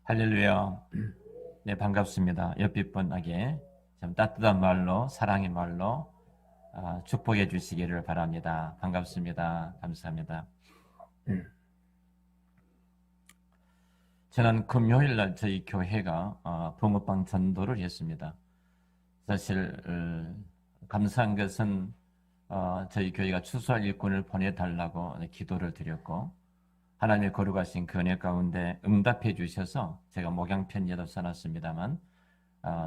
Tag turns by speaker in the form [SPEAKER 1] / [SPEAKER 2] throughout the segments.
[SPEAKER 1] 할렐루야. 네, 반갑습니다. 옆빛분에게 좀 따뜻한 말로, 사랑의 말로 축복해 주시기를 바랍니다. 반갑습니다. 감사합니다. 지난 금요일 날 저희 교회가 붕어빵 전도를 했습니다. 사실 감사한 것은 저희 교회가 추수할 일꾼을 보내달라고 기도를 드렸고 하나님의 거룩하신 그 은혜 가운데 응답해 주셔서 제가 목양편지에도 써놨습니다만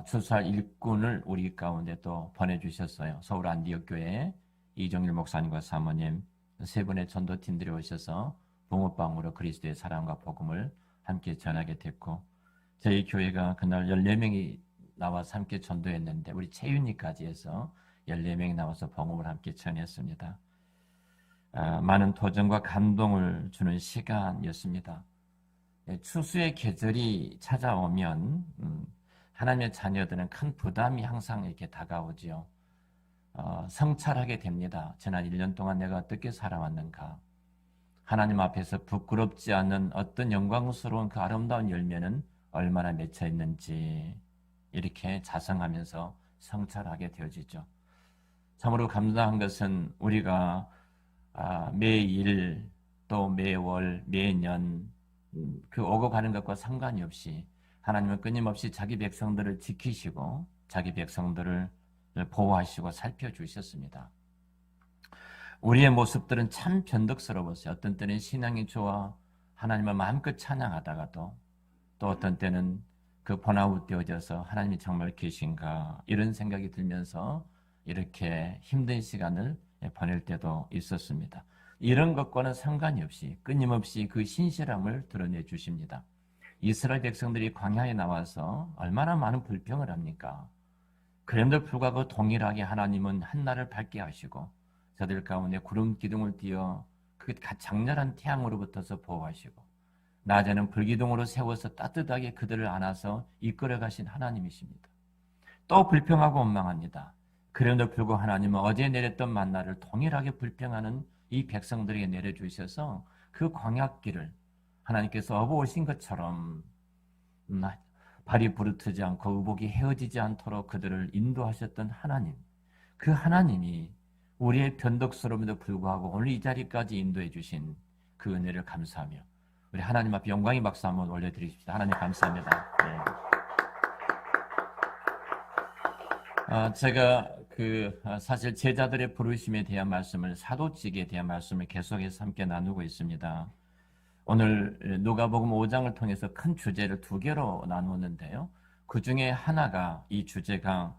[SPEAKER 1] 추수할 일꾼을 우리 가운데 또 보내주셨어요. 서울 안디옥 교회에 이정일 목사님과 사모님 세 분의 전도팀들이 오셔서 붕어빵으로 그리스도의 사랑과 복음을 함께 전하게 됐고 저희 교회가 그날 14명이 나와서 함께 전도했는데 우리 채윤이까지 해서 14명이 나와서 복음을 함께 전했습니다. 많은 도전과 감동을 주는 시간이었습니다. 추수의 계절이 찾아오면 하나님의 자녀들은 큰 부담이 항상 이렇게 다가오지요. 성찰하게 됩니다. 지난 1년 동안 내가 어떻게 살아왔는가? 하나님 앞에서 부끄럽지 않은 어떤 영광스러운 그 아름다운 열매는 얼마나 맺혀 있는지 이렇게 자성하면서 성찰하게 되어지죠. 참으로 감사한 것은 우리가 매일 또 매월 매년 그 오고 가는 것과 상관이 없이 하나님은 끊임없이 자기 백성들을 지키시고 자기 백성들을 보호하시고 살펴주셨습니다. 우리의 모습들은 참 변덕스러웠어요. 어떤 때는 신앙이 좋아 하나님을 마음껏 찬양하다가도 또 어떤 때는 그 번아웃 되어져서 하나님이 정말 계신가 이런 생각이 들면서 이렇게 힘든 시간을 보낼 때도 있었습니다. 이런 것과는 상관이 없이 끊임없이 그 신실함을 드러내 주십니다. 이스라엘 백성들이 광야에 나와서 얼마나 많은 불평을 합니까? 그럼에도 불구하고 동일하게 하나님은 한날을 밝게 하시고 저들 가운데 구름 기둥을 띄어 그 장렬한 태양으로부터서 보호하시고 낮에는 불기둥으로 세워서 따뜻하게 그들을 안아서 이끌어 가신 하나님이십니다. 또 불평하고 원망합니다. 그럼에도 불구하고 하나님은 어제 내렸던 만나를 동일하게 불평하는 이 백성들에게 내려주셔서 그 광야길을 하나님께서 업어오신 것처럼 발이 부르트지 않고 의복이 헤어지지 않도록 그들을 인도하셨던 하나님, 그 하나님이 우리의 변덕스러움에도 불구하고 오늘 이 자리까지 인도해 주신 그 은혜를 감사하며 우리 하나님 앞에 영광의 박수 한번 올려드리십시다. 하나님 감사합니다. 네. 제가 사실 제자들의 부르심에 대한 말씀을 사도직에 대한 말씀을 계속해서 함께 나누고 있습니다. 오늘 누가복음 5장을 통해서 큰 주제를 두 개로 나누는데요. 그 중에 하나가 이 주제가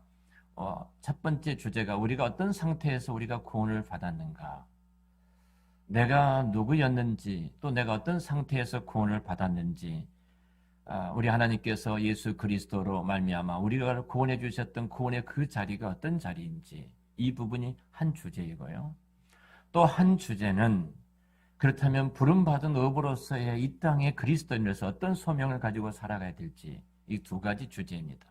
[SPEAKER 1] 첫 번째 주제가 우리가 어떤 상태에서 우리가 구원을 받았는가, 내가 누구였는지 또 내가 어떤 상태에서 구원을 받았는지, 우리 하나님께서 예수 그리스도로 말미암아 우리가 구원해 주셨던 구원의 그 자리가 어떤 자리인지 이 부분이 한 주제이고요. 또 한 주제는 그렇다면 부름받은 어부로서의 이 땅의 그리스도인으로서 어떤 소명을 가지고 살아가야 될지 이 두 가지 주제입니다.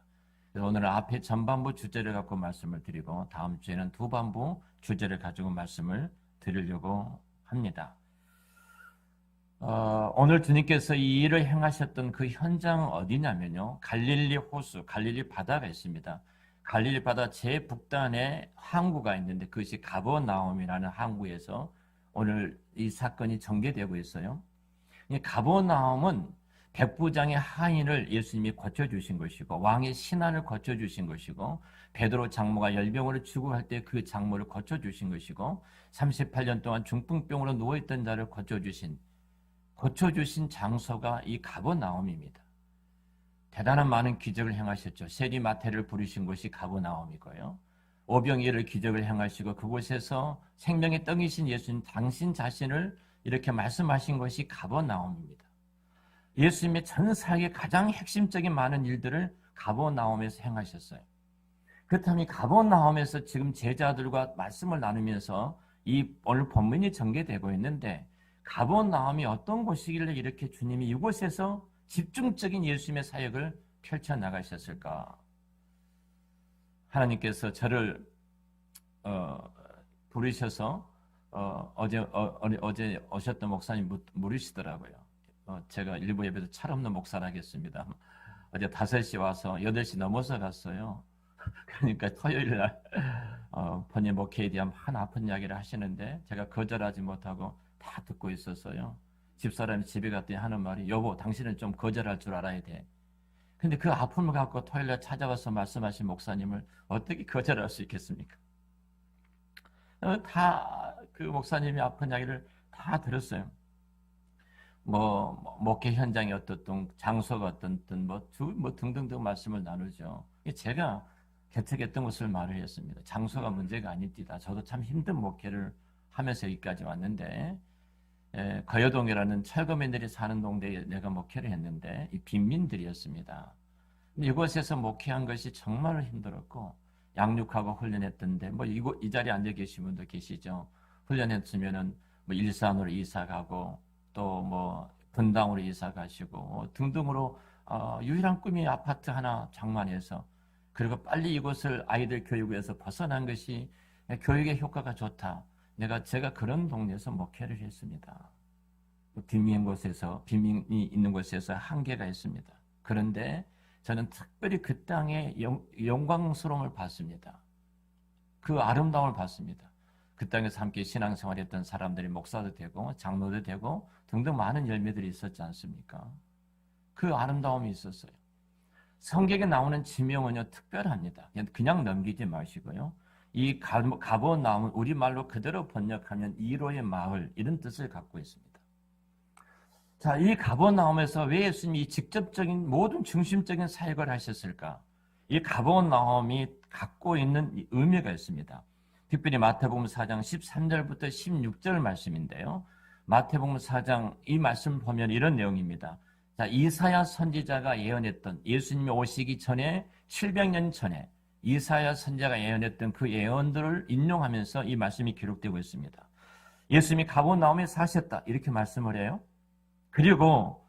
[SPEAKER 1] 그래서 오늘 앞에 전반부 주제를 갖고 말씀을 드리고 다음 주에는 후반부 주제를 가지고 말씀을 드리려고 합니다. 오늘 주님께서 이 일을 행하셨던 그 현장은 어디냐면요. 갈릴리 호수, 갈릴리 바다가 있습니다. 갈릴리 바다 제북단에 항구가 있는데 그것이 가버나움이라는 항구에서 오늘 이 사건이 전개되고 있어요. 이 가버나움은 백부장의 하인을 예수님이 고쳐주신 것이고 왕의 신하를 고쳐주신 것이고 베드로 장모가 열병으로 죽어갈 때 그 장모를 고쳐주신 것이고 38년 동안 중풍병으로 누워있던 자를 고쳐주신 장소가 이 가버나움입니다. 대단한 많은 기적을 행하셨죠. 세리마태를 부르신 곳이 가버나움이고요. 오병이어를 기적을 행하시고 그곳에서 생명의 떡이신 예수님 당신 자신을 이렇게 말씀하신 것이 가버나움입니다. 예수님의 전 사역의 가장 핵심적인 많은 일들을 가버나움에서 행하셨어요. 그렇다면 가버나움에서 지금 제자들과 말씀을 나누면서 이 오늘 본문이 전개되고 있는데 가버나움이 어떤 곳이길래 이렇게 주님이 이곳에서 집중적인 예수님의 사역을 펼쳐나가셨을까? 하나님께서 저를 부르셔서 어제 오셨던 목사님 물으시더라고요. 제가 일부 예배도 철없는 목사라 하겠습니다. 어제 5시 와서 8시 넘어서 갔어요. 그러니까 토요일 날 본인 목회에 대한 한 아픈 이야기를 하시는데 제가 거절하지 못하고 다 듣고 있었어요. 집사람이 집에 갔더니 하는 말이, 여보, 당신은 좀 거절할 줄 알아야 돼. 근데 그 아픔을 갖고 토요일 날 찾아와서 말씀하신 목사님을 어떻게 거절할 수 있겠습니까? 다 그 목사님이 아픈 이야기를 다 들었어요. 목회 현장이 어떻든, 장소가 어떻든, 등등등 말씀을 나누죠. 제가 개척했던 것을 말을 했습니다. 장소가 문제가 아닙니다. 저도 참 힘든 목회를 하면서 여기까지 왔는데, 거여동이라는 철거민들이 사는 동네에 내가 목회를 했는데, 이 빈민들이었습니다. 근데 이곳에서 목회한 것이 정말 힘들었고, 양육하고 훈련했던데, 이 자리에 앉아 계신 분도 계시죠. 훈련했으면은 일산으로 이사 가고, 또 분당으로 이사 가시고 등등으로 유일한 꿈이 아파트 하나 장만해서, 그리고 빨리 이곳을 아이들 교육에서 벗어난 것이 교육의 효과가 좋다. 제가 그런 동네에서 목회를 했습니다. 빈민이 있는 곳에서 한계가 있습니다. 그런데 저는 특별히 그 땅의 영광스러움을 봤습니다. 그 아름다움을 봤습니다. 그 땅에서 함께 신앙생활했던 사람들이 목사도 되고 장로도 되고 등등 많은 열매들이 있었지 않습니까? 그 아름다움이 있었어요. 성경에 나오는 지명은요, 특별합니다. 그냥 넘기지 마시고요. 이 가버나움은 우리말로 그대로 번역하면 이로의 마을, 이런 뜻을 갖고 있습니다. 자, 이 가버나움에서 왜 예수님이 직접적인 모든 중심적인 사역을 하셨을까? 이 가버나움이 갖고 있는 의미가 있습니다. 특별히 마태복음 4장 13절부터 16절 말씀인데요. 마태복음 4장 이 말씀 보면 이런 내용입니다. 자, 이사야 선지자가 예언했던, 예수님이 오시기 전에 700년 전에 이사야 선지자가 예언했던 그 예언들을 인용하면서 이 말씀이 기록되고 있습니다. 예수님이 가버나움에 사셨다, 이렇게 말씀을 해요. 그리고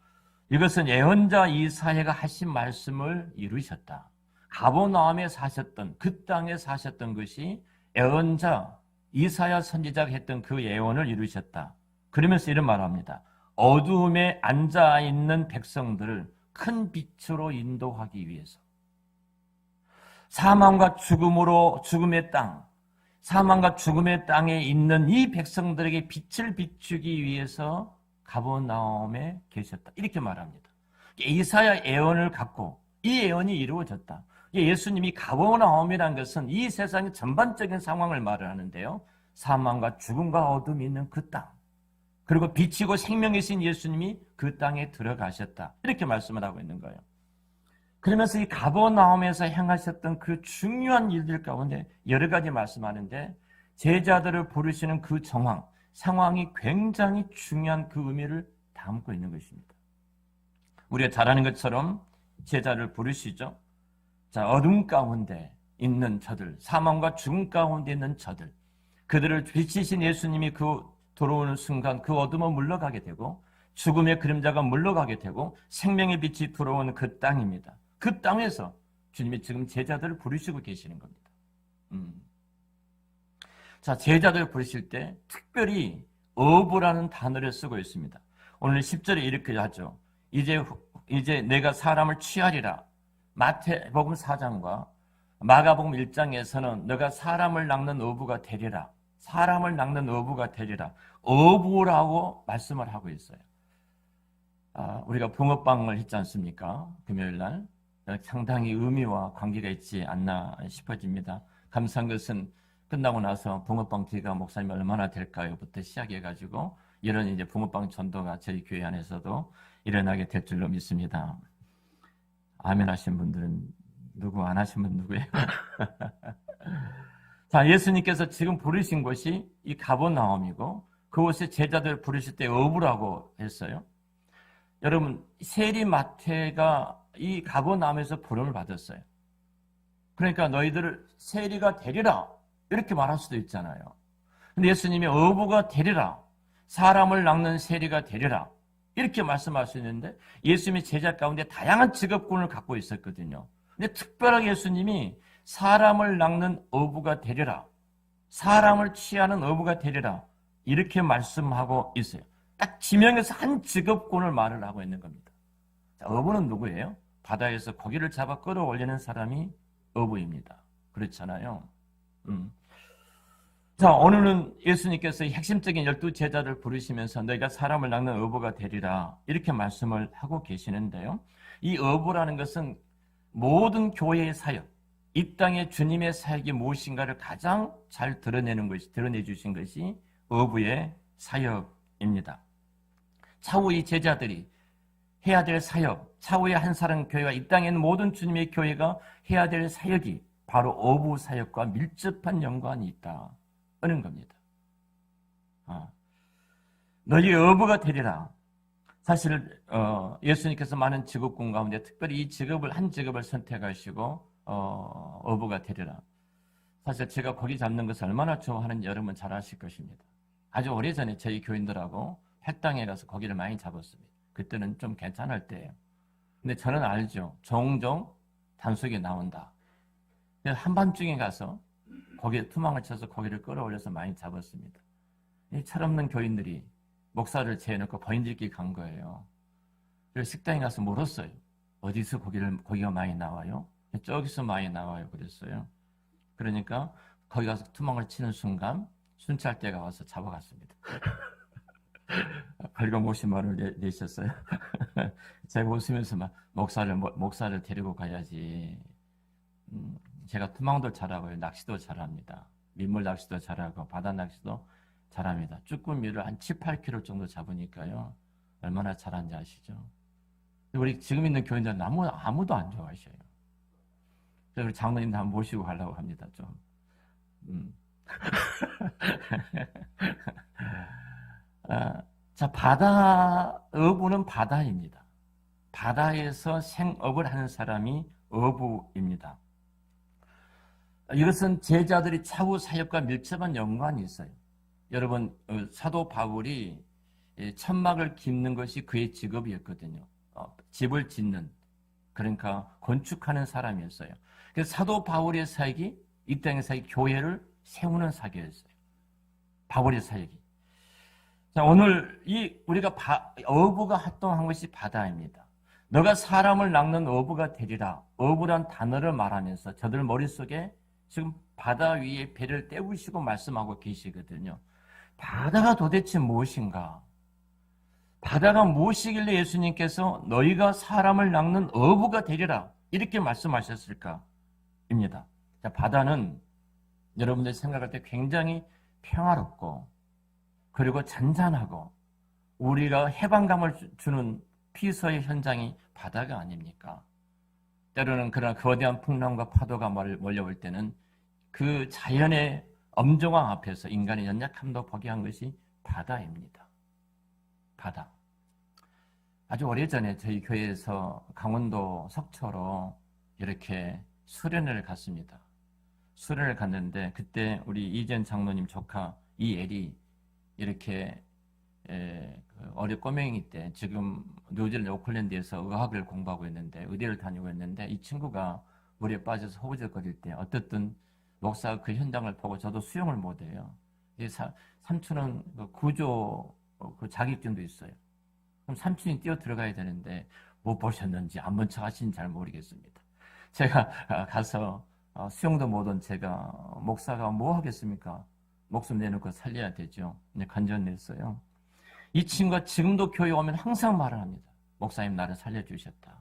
[SPEAKER 1] 이것은 예언자 이사야가 하신 말씀을 이루셨다. 가버나움에 사셨던, 그 땅에 사셨던 것이 예언자 이사야 선지자가 했던 그 예언을 이루셨다. 그러면서 이런 말을 합니다. 어두움에 앉아있는 백성들을 큰 빛으로 인도하기 위해서, 사망과 죽음의 땅, 사망과 죽음의 땅에 있는 이 백성들에게 빛을 비추기 위해서 가버나움에 계셨다, 이렇게 말합니다. 이사야 예언을 갖고 이 예언이 이루어졌다. 예수님이 가버나움이라는 것은 이 세상의 전반적인 상황을 말을 하는데요. 사망과 죽음과 어둠이 있는 그 땅, 그리고 빛이고 생명이신 예수님이 그 땅에 들어가셨다, 이렇게 말씀을 하고 있는 거예요. 그러면서 이 가버나움에서 행하셨던 그 중요한 일들 가운데 여러 가지 말씀하는데, 제자들을 부르시는 그 상황이 굉장히 중요한 그 의미를 담고 있는 것입니다. 우리가 잘 아는 것처럼 제자를 부르시죠. 자, 어둠 가운데 있는 저들, 사망과 죽음 가운데 있는 저들, 그들을 비치신 예수님이 들어오는 순간 그 어둠은 물러가게 되고, 죽음의 그림자가 물러가게 되고, 생명의 빛이 들어오는 그 땅입니다. 그 땅에서 주님이 지금 제자들을 부르시고 계시는 겁니다. 자, 제자들을 부르실 때 특별히 어부라는 단어를 쓰고 있습니다. 오늘 10절에 이렇게 하죠. 이제 내가 사람을 취하리라. 마태복음 4장과 마가복음 1장에서는 너가 사람을 낚는 어부가 되리라. 사람을 낚는 어부가 되리라. 어부라고 말씀을 하고 있어요. 우리가 붕어빵을 했지 않습니까? 금요일 날. 상당히 의미와 관계가 있지 않나 싶어집니다. 감사한 것은 끝나고 나서 붕어빵 기가 목사님 얼마나 될까요?부터 시작해가지고 이런 이제 붕어빵 전도가 저희 교회 안에서도 일어나게 될 줄로 믿습니다. 아멘 하신 분들은 누구, 안 하신 분 누구예요? 자, 예수님께서 지금 부르신 곳이 이 가버나움이고, 그곳에 제자들 부르실 때 어부라고 했어요. 여러분, 세리마태가 이 가버나움에서 부름을 받았어요. 그러니까 너희들을 세리가 되리라, 이렇게 말할 수도 있잖아요. 근데 예수님이 어부가 되리라, 사람을 낚는 세리가 되리라, 이렇게 말씀할 수 있는데, 예수님이 제자 가운데 다양한 직업군을 갖고 있었거든요. 근데 특별하게 예수님이 사람을 낚는 어부가 되리라, 사람을 취하는 어부가 되리라, 이렇게 말씀하고 있어요. 딱 지명해서 한 직업군을 말을 하고 있는 겁니다. 자, 어부는 누구예요? 바다에서 고기를 잡아 끌어올리는 사람이 어부입니다. 그렇잖아요. 음. 자, 오늘은 예수님께서 핵심적인 12제자를 부르시면서 너희가 사람을 낚는 어부가 되리라 이렇게 말씀을 하고 계시는데요. 이 어부라는 것은 모든 교회의 사역, 이 땅에 주님의 사역이 무엇인가를 가장 잘 드러내 주신 것이 어부의 사역입니다. 차후 이 제자들이 해야 될 사역, 차후의 한 사람 교회와 이 땅에 있는 모든 주님의 교회가 해야 될 사역이 바로 어부 사역과 밀접한 연관이 있다는 겁니다. 너희 어부가 되리라. 사실 예수님께서 많은 직업군 가운데 특별히 이 직업을 한 직업을 선택하시고 어부가 되리라. 사실 제가 고기 잡는 것을 얼마나 좋아하는지 여러분 잘 아실 것입니다. 아주 오래전에 저희 교인들하고 활당에 가서 고기를 많이 잡았습니다. 그때는 좀 괜찮을 때예요. 근데 저는 알죠. 종종 단속이 나온다. 그래서 한밤중에 가서 고기에 투망을 쳐서 고기를 끌어올려서 많이 잡았습니다. 이 철없는 교인들이 목사를 재놓고 거인들끼리 간 거예요. 그래서 식당에 가서 물었어요. 어디서 고기가 많이 나와요? 저기서 많이 나와요. 그랬어요. 그러니까 거기 가서 투망을 치는 순간 순찰대가 와서 잡아갔습니다. 벌금 50만 원을 내셨어요. 제가 웃으면서 막 목사를 데리고 가야지. 제가 투망도 잘하고요. 낚시도 잘합니다. 민물 낚시도 잘하고 바다 낚시도 잘합니다. 쭈꾸미를 한 7, 8kg 정도 잡으니까요. 얼마나 잘하는지 아시죠? 우리 지금 있는 교인들은 아무도 안 좋아하셔요. 그래서 우리 장로님도 한번 모시고 가려고 합니다. 좀. 자, 어부는 바다입니다. 바다에서 생업을 하는 사람이 어부입니다. 이것은 제자들이 차후 사역과 밀접한 연관이 있어요. 여러분, 사도 바울이 천막을 깁는 것이 그의 직업이었거든요. 집을 짓는, 그러니까 건축하는 사람이었어요. 그래서 사도 바울의 사역이 이 땅의 사역, 교회를 세우는 사역이었어요. 바울의 사역이. 자, 오늘 우리가 어부가 활동한 것이 바다입니다. 너가 사람을 낚는 어부가 되리라. 어부란 단어를 말하면서 저들 머릿속에 지금 바다 위에 배를 떼우시고 말씀하고 계시거든요. 바다가 도대체 무엇인가? 바다가 무엇이길래 예수님께서 너희가 사람을 낚는 어부가 되리라 이렇게 말씀하셨을까? 입니다. 자, 바다는 여러분들 생각할 때 굉장히 평화롭고 그리고 잔잔하고 우리가 해방감을 주는 피서의 현장이 바다가 아닙니까? 때로는 그러나 거대한 풍랑과 파도가 몰려올 때는 그 자연의 엄정함 앞에서 인간의 연약함도 포기한 것이 바다입니다. 바다. 아주 오래전에 저희 교회에서 강원도 속초로 이렇게 수련회를 갔습니다. 수련회를 갔는데 그때 우리 이전 장로님 조카 이엘이 이렇게 어린 꼬맹이 때 지금 뉴질랜드 오클랜드에서 의학을 공부하고 있는데 의대를 다니고 있는데 이 친구가 물에 빠져서 허우적거릴 때 어떻든 목사가 그 현장을 보고 저도 수영을 못해요. 삼촌은 구조 자격증도 있어요. 그럼 삼촌이 뛰어 들어가야 되는데 못 보셨는지 안 본 척 하시는지 잘 모르겠습니다. 제가 가서 수영도 못한 제가 목사가 뭐 하겠습니까? 목숨 내놓고 살려야 되죠. 간절냈어요. 이 친구가 지금도 교회 오면 항상 말을 합니다. 목사님 나를 살려주셨다.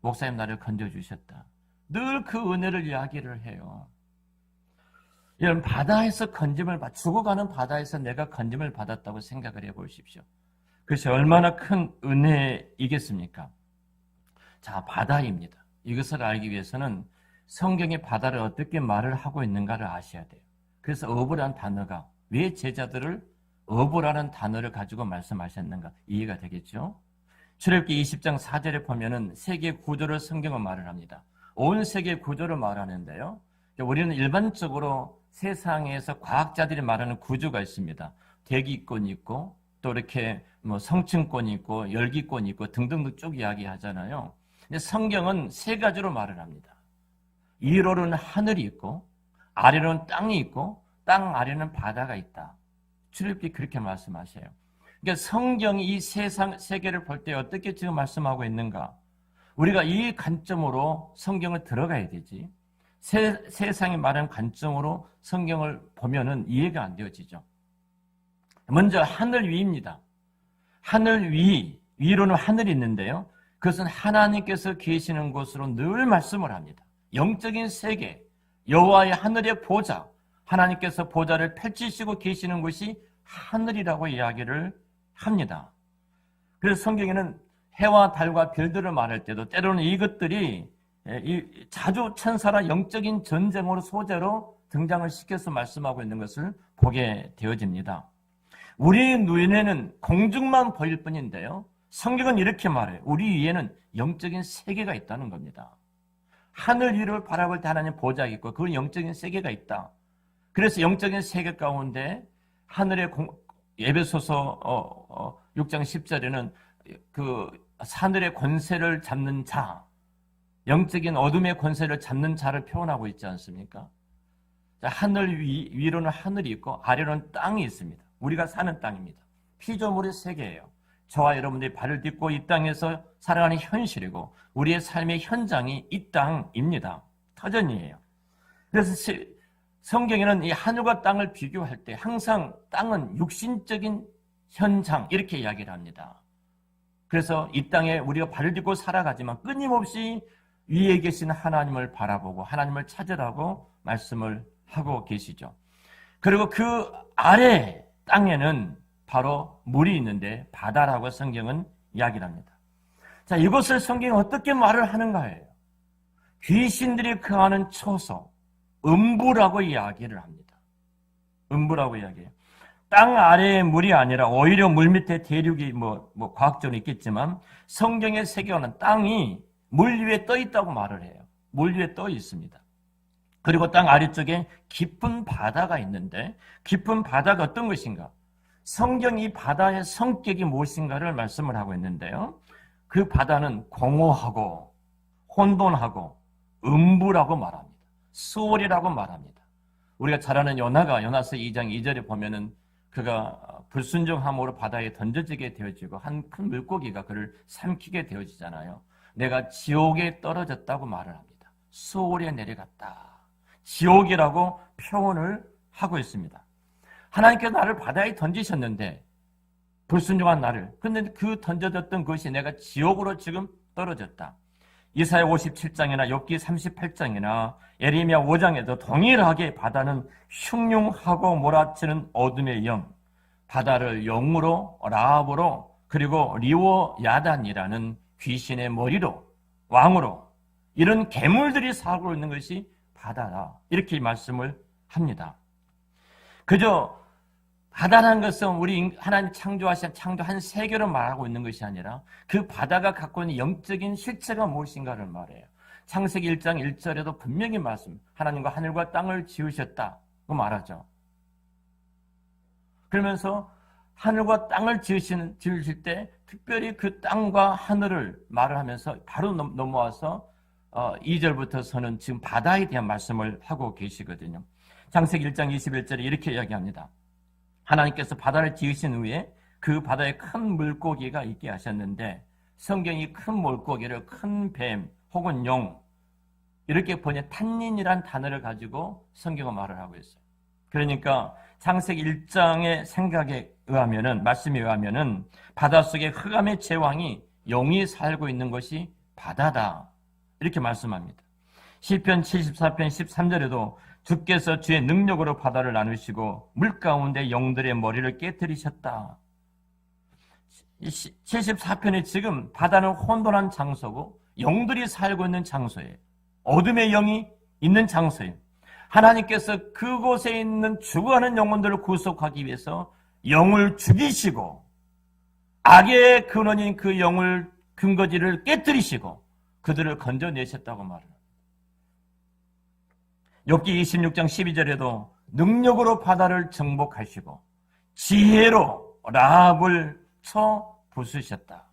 [SPEAKER 1] 목사님 나를 건져주셨다. 늘 그 은혜를 이야기를 해요. 여러분 바다에서 죽어가는 바다에서 내가 건짐을 받았다고 생각을 해보십시오. 그것이 얼마나 큰 은혜이겠습니까? 자, 바다입니다. 이것을 알기 위해서는 성경의 바다를 어떻게 말을 하고 있는가를 아셔야 돼요. 그래서 어부라는 단어가 왜 제자들을 어부라는 단어를 가지고 말씀하셨는가 이해가 되겠죠? 출애굽기 20장 4절에 보면은 세계 구조를 성경은 말을 합니다. 온 세계 구조를 말하는데요. 우리는 일반적으로 세상에서 과학자들이 말하는 구조가 있습니다. 대기권이 있고 또 이렇게 성층권이 있고 열기권이 있고 등등등 쭉 이야기하잖아요. 근데 성경은 세 가지로 말을 합니다. 위로는 하늘이 있고 아래로는 땅이 있고 땅 아래는 바다가 있다. 출애굽기 그렇게 말씀하셔요. 그러니까 성경이 이 세계를 볼 때 어떻게 지금 말씀하고 있는가? 우리가 이 관점으로 성경을 들어가야 되지. 세상이 말하는 관점으로 성경을 보면은 이해가 안 되어지죠. 먼저 하늘 위입니다. 하늘 위로는 하늘이 있는데요. 그것은 하나님께서 계시는 곳으로 늘 말씀을 합니다. 영적인 세계, 여호와의 하늘의 보좌, 하나님께서 보좌를 펼치시고 계시는 곳이 하늘이라고 이야기를 합니다. 그래서 성경에는 해와 달과 별들을 말할 때도 때로는 이것들이 자주 천사라 영적인 전쟁으로 소재로 등장을 시켜서 말씀하고 있는 것을 보게 되어집니다. 우리 눈에는 공중만 보일 뿐인데요. 성경은 이렇게 말해요. 우리 위에는 영적인 세계가 있다는 겁니다. 하늘 위를 바라볼 때 하나님 보좌가 있고 그건 영적인 세계가 있다. 그래서 영적인 세계 가운데 하늘의 에베소서 6장 10절에는 그 하늘의 권세를 잡는 자, 영적인 어둠의 권세를 잡는 자를 표현하고 있지 않습니까? 하늘 위로는 하늘이 있고 아래로는 땅이 있습니다. 우리가 사는 땅입니다. 피조물의 세계예요. 저와 여러분들이 발을 딛고 이 땅에서 살아가는 현실이고 우리의 삶의 현장이 이 땅입니다. 터전이에요. 그래서 성경에는 이 하늘과 땅을 비교할 때 항상 땅은 육신적인 현장 이렇게 이야기를 합니다. 그래서 이 땅에 우리가 발을 딛고 살아가지만 끊임없이 위에 계신 하나님을 바라보고 하나님을 찾으라고 말씀을 하고 계시죠. 그리고 그 아래 땅에는 바로 물이 있는데 바다라고 성경은 이야기를 합니다. 자, 이것을 성경이 어떻게 말을 하는가예요. 귀신들이 거하는 처소, 음부라고 이야기를 합니다. 음부라고 이야기해요. 땅 아래의 물이 아니라 오히려 물 밑에 대륙이 과학적으로 있겠지만 성경의 세계화는 땅이 물 위에 떠 있다고 말을 해요. 물 위에 떠 있습니다. 그리고 땅 아래쪽에 깊은 바다가 있는데 깊은 바다가 어떤 것인가? 성경이 이 바다의 성격이 무엇인가를 말씀을 하고 있는데요. 그 바다는 공허하고 혼돈하고 음부라고 말합니다. 수월이라고 말합니다. 우리가 잘 아는 요나서 2장 2절에 보면은 그가 불순종함으로 바다에 던져지게 되어지고 한 큰 물고기가 그를 삼키게 되어지잖아요. 내가 지옥에 떨어졌다고 말을 합니다. 수월에 내려갔다. 지옥이라고 표현을 하고 있습니다. 하나님께서 나를 바다에 던지셨는데 불순종한 나를, 그런데 그 던져졌던 것이 내가 지옥으로 지금 떨어졌다. 이사야 57장이나 욥기 38장이나 예레미야 5장에도 동일하게 바다는 흉흉하고 몰아치는 어둠의 영, 바다를 영으로 라합으로 그리고 리워야단이라는 귀신의 머리로 왕으로 이런 괴물들이 살고 있는 것이 바다다. 이렇게 말씀을 합니다. 그저 바다라는 것은 우리 하나님 창조하신 창조한 세계로 말하고 있는 것이 아니라 그 바다가 갖고 있는 영적인 실체가 무엇인가를 말해요. 창세기 1장 1절에도 분명히 하나님과 하늘과 땅을 지으셨다고 말하죠. 그러면서 하늘과 땅을 지으실 때 특별히 그 땅과 하늘을 말을 하면서 바로 넘어와서 2절부터서는 지금 바다에 대한 말씀을 하고 계시거든요. 창세기 1장 21절에 이렇게 이야기합니다. 하나님께서 바다를 지으신 후에 그 바다에 큰 물고기가 있게 하셨는데 성경이 큰 물고기를 큰 뱀 혹은 용 이렇게 번역 탄닌이란 단어를 가지고 성경은 말을 하고 있어요. 그러니까 창세기 1장의 생각에 의하면은 말씀에 의하면은 바닷속에 흑암의 제왕이 영이 살고 있는 것이 바다다. 이렇게 말씀합니다. 시편 74편 13절에도 주께서 주의 능력으로 바다를 나누시고 물 가운데 영들의 머리를 깨뜨리셨다. 74편에 지금 바다는 혼돈한 장소고 영들이 살고 있는 장소예요. 어둠의 영이 있는 장소예요. 하나님께서 그곳에 있는 죽어가는 영혼들을 구속하기 위해서 영을 죽이시고 악의 근원인 그 영을 근거지를 깨뜨리시고 그들을 건져내셨다고 말합니다. 욥기 26장 12절에도 능력으로 바다를 정복하시고 지혜로 라합을 쳐 부수셨다.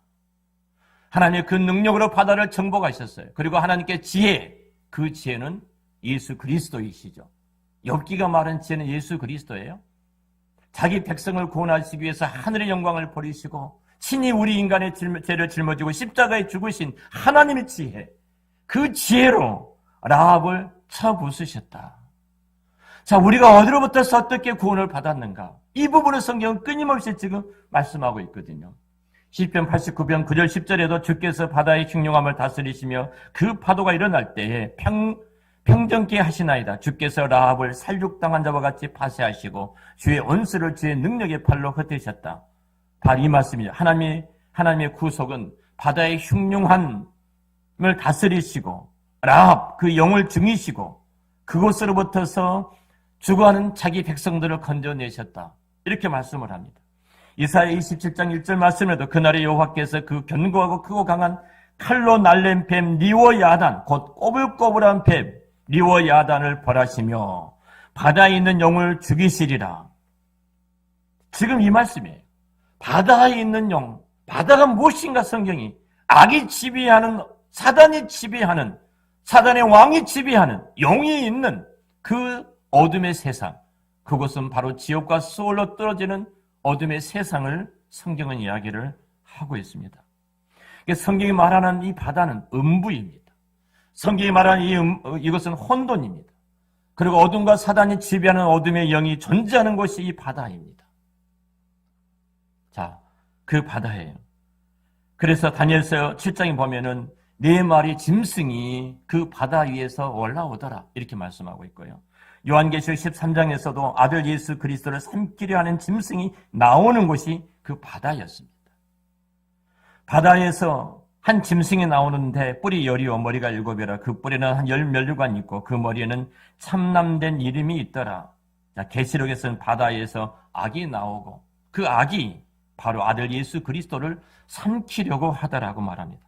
[SPEAKER 1] 하나님 그 능력으로 바다를 정복하셨어요. 그리고 하나님께 지혜, 그 지혜는 예수 그리스도이시죠. 욥기가 말한 지혜는 예수 그리스도예요. 자기 백성을 구원하시기 위해서 하늘의 영광을 버리시고 친히 우리 인간의 죄를 짊어지고 십자가에 죽으신 하나님의 지혜, 그 지혜로 라합을 쳐부수셨다. 자, 우리가 어디로부터서 어떻게 구원을 받았는가? 이 부분을 성경은 끊임없이 지금 말씀하고 있거든요. 시편 89편 9절 10절에도 주께서 바다의 흉흉함을 다스리시며 그 파도가 일어날 때에 평정케 하시나이다. 주께서 라합을 살육당한 자와 같이 파쇄하시고 주의 온수를 주의 능력의 팔로 흩으셨다. 바로 이 말씀이죠. 하나님의 구속은 바다의 흉흉함을 다스리시고 라합 그 영을 증이시고 그곳으로부터서 죽어가는 자기 백성들을 건져내셨다. 이렇게 말씀을 합니다. 이사야 27장 1절 말씀에도 그날의 여호와께서 그 견고하고 크고 강한 칼로 날랜 뱀 리워야단 곧 꼬불꼬불한 뱀 리워야단을 벌하시며 바다에 있는 영을 죽이시리라. 지금 이 말씀이에요. 바다에 있는 영, 바다가 무엇인가 성경이 악이 지배하는 사단이 지배하는 사단의 왕이 지배하는 영이 있는 그 어둠의 세상, 그것은 바로 지옥과 수월로 떨어지는 어둠의 세상을 성경은 이야기를 하고 있습니다. 성경이 말하는 이 바다는 음부입니다. 성경이 말하는 이것은 혼돈입니다. 그리고 어둠과 사단이 지배하는 어둠의 영이 존재하는 것이 이 바다입니다. 자, 그 바다예요. 그래서 다니엘서 7장에 보면은 네 마리 짐승이 그 바다 위에서 올라오더라 이렇게 말씀하고 있고요. 요한계시록 13장에서도 아들 예수 그리스도를 삼키려 하는 짐승이 나오는 곳이 그 바다였습니다. 바다에서 한 짐승이 나오는데 뿔이 10이요 머리가 7이라 그 뿔에는 한 10면류관이 있고 그 머리에는 참남된 이름이 있더라. 자, 계시록에서는 바다에서 악이 나오고 그 악이 바로 아들 예수 그리스도를 삼키려고 하더라고 말합니다.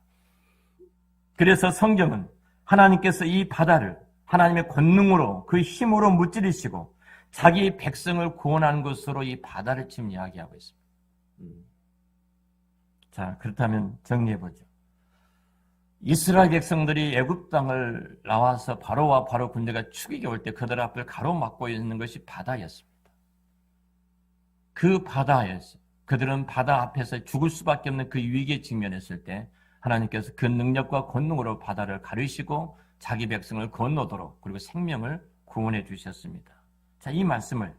[SPEAKER 1] 그래서 성경은 하나님께서 이 바다를 하나님의 권능으로 그 힘으로 무찌르시고 자기 백성을 구원하는 것으로 이 바다를 지금 이야기하고 있습니다. 자, 그렇다면 정리해보죠. 이스라엘 백성들이 애굽 땅을 나와서 바로와 바로 군대가 죽이게 올 때 그들 앞을 가로막고 있는 것이 바다였습니다. 그 바다였어요. 그들은 바다 앞에서 죽을 수밖에 없는 그 위기에 직면했을 때 하나님께서 그 능력과 권능으로 바다를 가르시고 자기 백성을 건너도록 그리고 생명을 구원해 주셨습니다. 자, 이 말씀을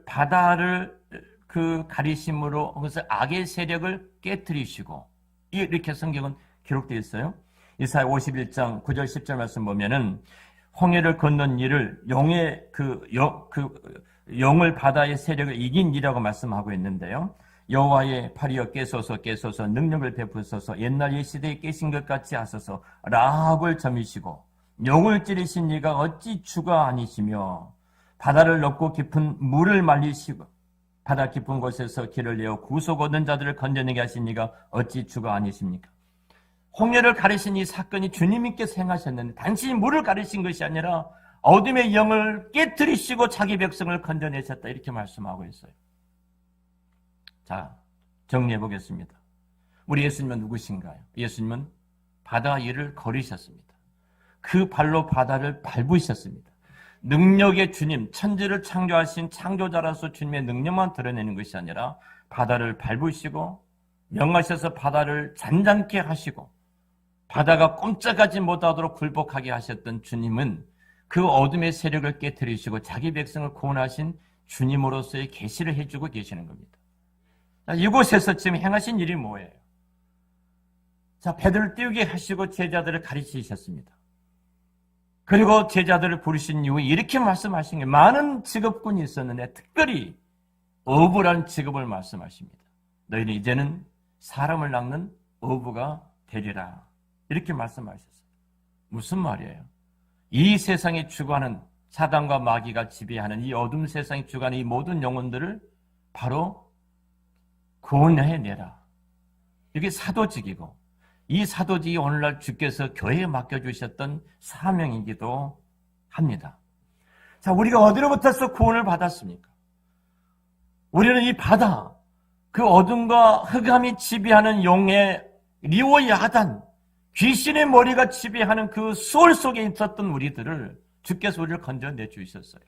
[SPEAKER 1] 바다를 그 가리심으로 그것을 악의 세력을 깨뜨리시고 이렇게 성경은 기록되어 있어요. 이사야 51장 9절 10절 말씀 보면은 홍해를 건넌 이를 영을 바다의 세력을 이긴 이라고 말씀하고 있는데요. 여호와의 팔이여 깨소서 능력을 베푸소서 옛날 이 시대에 깨신 것 같이 하소서 라합을 점이시고 용을 찌르신 이가 어찌 주가 아니시며 바다를 넓고 깊은 물을 말리시고 바다 깊은 곳에서 길을 내어 구속 얻는 자들을 건져내게 하신 이가 어찌 주가 아니십니까? 홍해를 가르신 이 사건이 주님께서 행하셨는데 단지 물을 가르신 것이 아니라 어둠의 영을 깨뜨리시고 자기 백성을 건져내셨다 이렇게 말씀하고 있어요. 자, 정리해 보겠습니다. 우리 예수님은 누구신가요? 예수님은 바다 위를 걸으셨습니다. 그 발로 바다를 밟으셨습니다. 능력의 주님, 천지를 창조하신 창조자라서 주님의 능력만 드러내는 것이 아니라 바다를 밟으시고 명하셔서 바다를 잔잔케 하시고 바다가 꼼짝하지 못하도록 굴복하게 하셨던 주님은 그 어둠의 세력을 깨뜨리시고 자기 백성을 구원하신 주님으로서의 계시를 해주고 계시는 겁니다. 자, 이곳에서 지금 행하신 일이 뭐예요? 자, 배들을 띄우게 하시고 제자들을 가르치셨습니다. 그리고 제자들을 부르신 이후에 이렇게 말씀하신 게 많은 직업군이 있었는데 특별히 어부라는 직업을 말씀하십니다. 너희는 이제는 사람을 낚는 어부가 되리라. 이렇게 말씀하셨어요. 무슨 말이에요? 이 세상에 주관하는 사단과 마귀가 지배하는 이 어둠 세상에 주관하는 이 모든 영혼들을 바로 구원해내라. 이게 사도직이고 이 사도직이 오늘날 주께서 교회에 맡겨주셨던 사명이기도 합니다. 자, 우리가 어디로부터서 구원을 받았습니까? 우리는 이 바다, 그 어둠과 흑암이 지배하는 용의 리워야단, 귀신의 머리가 지배하는 그 수월 속에 있었던 우리들을 주께서 우리를 건져내 주셨어요.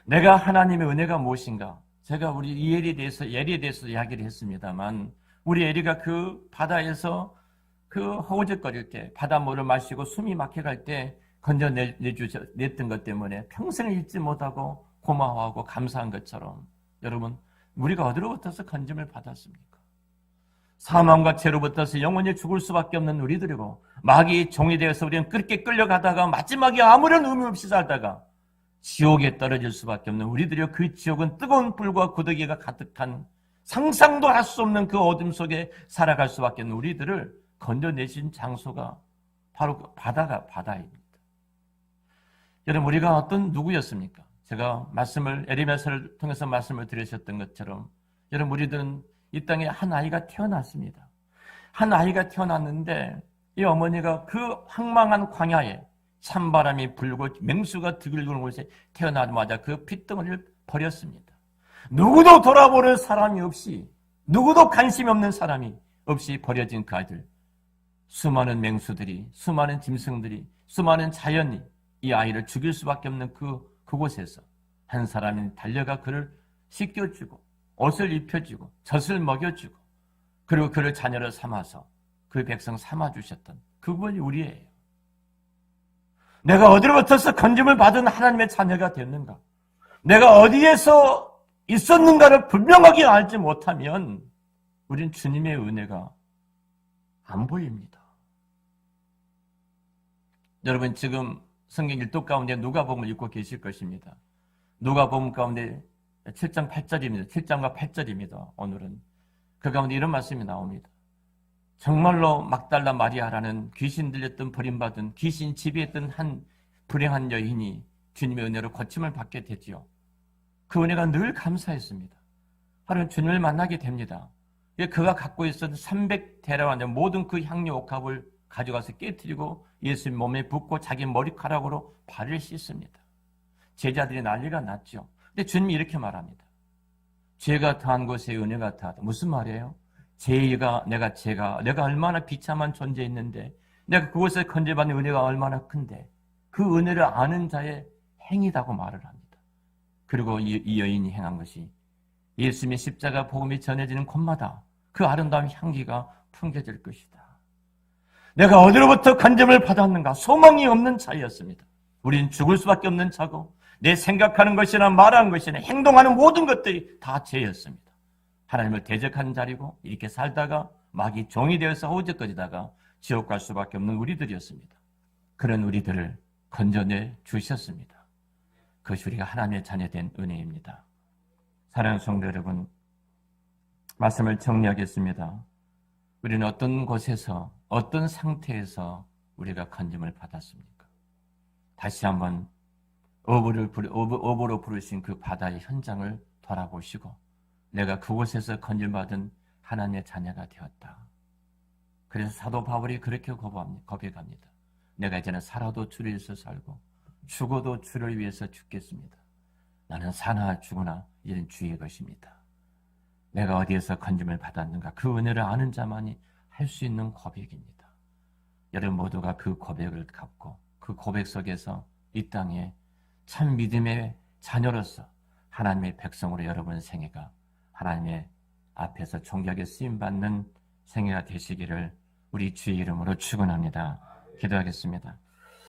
[SPEAKER 1] 내가 하나님의 은혜가 무엇인가? 제가 우리 이 예리에 대해서 이야기를 했습니다만, 우리 에리가 그 바다에서 그 허우적거릴 때, 바닷물을 마시고 숨이 막혀갈 때 냈던 것 때문에 평생을 잊지 못하고 고마워하고 감사한 것처럼, 여러분, 우리가 어디로부터서 건짐을 받았습니까? 사망과 죄로부터서 영원히 죽을 수밖에 없는 우리들이고, 마귀의 종이 되어서 우리는 그렇게 끌려가다가 마지막에 아무런 의미 없이 살다가 지옥에 떨어질 수밖에 없는 우리들이요. 그 지옥은 뜨거운 불과 고더기가 가득한 상상도 할 수 없는 그 어둠 속에 살아갈 수밖에 없는 우리들을 건져내신 장소가 바로 그 바다입니다. 여러분, 우리가 어떤 누구였습니까? 제가 에레미야서를 통해서 말씀을 드리셨던 것처럼, 여러분, 우리들은 이 땅에 한 아이가 태어났습니다. 한 아이가 태어났는데 이 어머니가 그 황망한 광야에 찬바람이 불고 맹수가 드글드글 곳에 태어나자마자 그 핏덩어리를 버렸습니다. 누구도 돌아보는 사람이 없이, 누구도 관심이 없는 사람이 없이 버려진 그 아이들, 수많은 맹수들이, 수많은 짐승들이, 수많은 자연이 이 아이를 죽일 수밖에 없는 그곳에서 한 사람이 달려가 그를 씻겨주고 옷을 입혀주고 젖을 먹여주고 그리고 그를 자녀로 삼아서 그 백성 삼아주셨던 그분이 우리예요. 내가 어디로부터서 건짐을 받은 하나님의 자녀가 됐는가? 내가 어디에서 있었는가를 분명하게 알지 못하면 우린 주님의 은혜가 안 보입니다. 여러분, 지금 성경 일독 가운데 누가복음을 읽고 계실 것입니다. 누가복음 가운데 7장 8절입니다. 7장과 8절입니다. 오늘은 그 가운데 이런 말씀이 나옵니다. 정말로 막달라 마리아라는 귀신 들렸던 버림받은 귀신 지배했던 한 불행한 여인이 주님의 은혜로 고침을 받게 되지요. 그 은혜가 늘 감사했습니다. 하루는 주님을 만나게 됩니다. 그가 갖고 있었던 300대라는 모든 그 향료 옥합을 가져가서 깨뜨리고 예수님 몸에 붓고 자기 머리카락으로 발을 씻습니다. 제자들이 난리가 났죠. 근데 주님이 이렇게 말합니다. 죄가 더한 곳에 은혜가 더하다. 무슨 말이에요? 내가 얼마나 비참한 존재였는데, 내가 그곳에 건져받는 은혜가 얼마나 큰데, 그 은혜를 아는 자의 행위다고 말을 합니다. 그리고 이 여인이 행한 것이 예수님의 십자가 복음이 전해지는 곳마다 그 아름다운 향기가 풍겨질 것이다. 내가 어디로부터 건짐을 받았는가? 소망이 없는 자였습니다. 우리는 죽을 수밖에 없는 자고, 내 생각하는 것이나 말하는 것이나 행동하는 모든 것들이 다 죄였습니다. 하나님을 대적한 자리고, 이렇게 살다가 마귀 종이 되어서 허우적거리다가 지옥 갈 수밖에 없는 우리들이었습니다. 그런 우리들을 건져내 주셨습니다. 그것이 우리가 하나님의 자녀된 은혜입니다. 사랑하는 성도 여러분, 말씀을 정리하겠습니다. 우리는 어떤 곳에서, 어떤 상태에서 우리가 건짐을 받았습니까? 다시 한번 어부로 부르신 그 바다의 현장을 돌아보시고, 내가 그곳에서 건짐받은 하나님의 자녀가 되었다. 그래서 사도 바울이 그렇게 고백합니다. 내가 이제는 살아도 주를 위해서 살고 죽어도 주를 위해서 죽겠습니다. 나는 사나 죽으나 이제는 주의 것입니다. 내가 어디에서 건짐을 받았는가? 그 은혜를 아는 자만이 할 수 있는 고백입니다. 여러분 모두가 그 고백을 갖고 그 고백 속에서 이 땅에 참 믿음의 자녀로서 하나님의 백성으로 여러분 생애가 하나님의 앞에서 존귀하게 쓰임받는 생애가 되시기를 우리 주의 이름으로 축원합니다. 기도하겠습니다.